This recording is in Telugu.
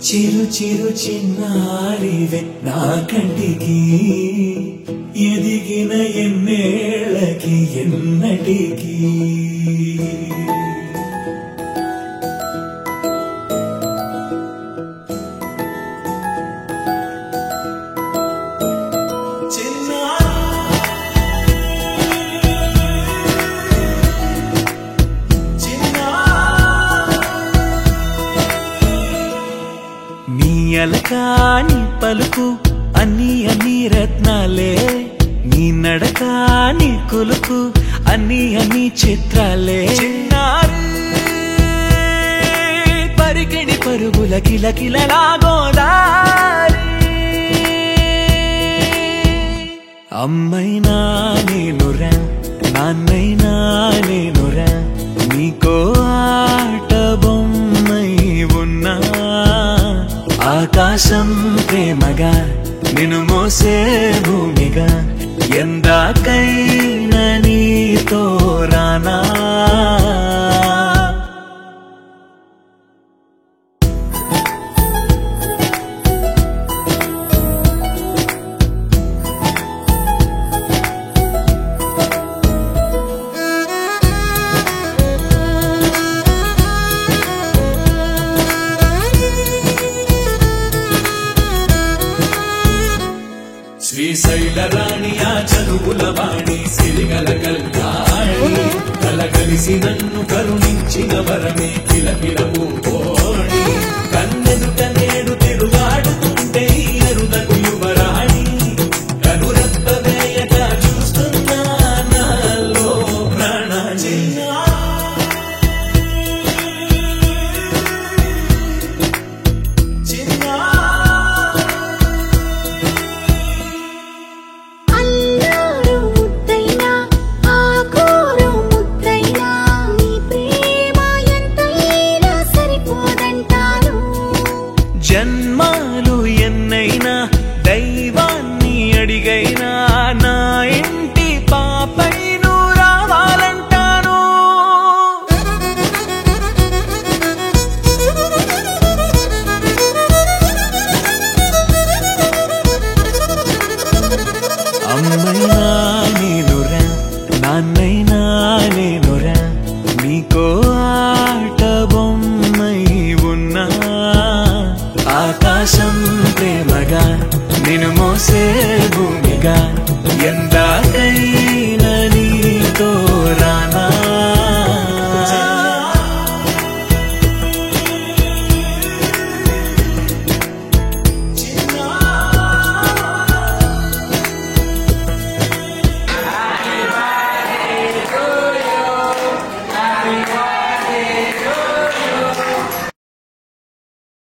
చిరు చిరు చిన్నారివే నా కంటికి ఎదిగిన ఎన్నేళ్ళకి ఎన్నటికి అలకాని పలుకు అన్ని అన్ని రత్నాలే నీ నడక నీ కులుకు అన్ని అన్ని చిత్రాలే చిన్నారి పరికిణి పరుగుల కిలకిలలా గోదారి అమ్మైనా నేనురా నాన్నైనా నేనురా నీకో ఆట బొమ్మై ఉన్నా ఆకాశం ప్రేమగా నిన్ను మోసే భూమిగా ఎందాకైనా నీతో రానా శ్రీశైల రాణి ఆ చదువుల వాణి సిరిగల కల్యాణి కలగలిసి నన్ను కరుణించిన వరమే కిలకిల పూకోణి కన్నెదుట నేడు తిరుగాడుతుంటే ఎరుదకు యువరాణి కనురెప్ప వేయక చూస్తున్నా నాలో ప్రాణ జన్మాలు ఎన్నైనా దైవాన్ని అడిగైనా నా ఇంటి పాపై నువ్వు రావాలంటాను అమ్మైనా నేనురా నాన్నైనా నేనురా నీకో ఆట బొమ్మై ఉన్నా ఆకాశం ప్రేమగా నిన్ను మోసే భూమిగా ఎందా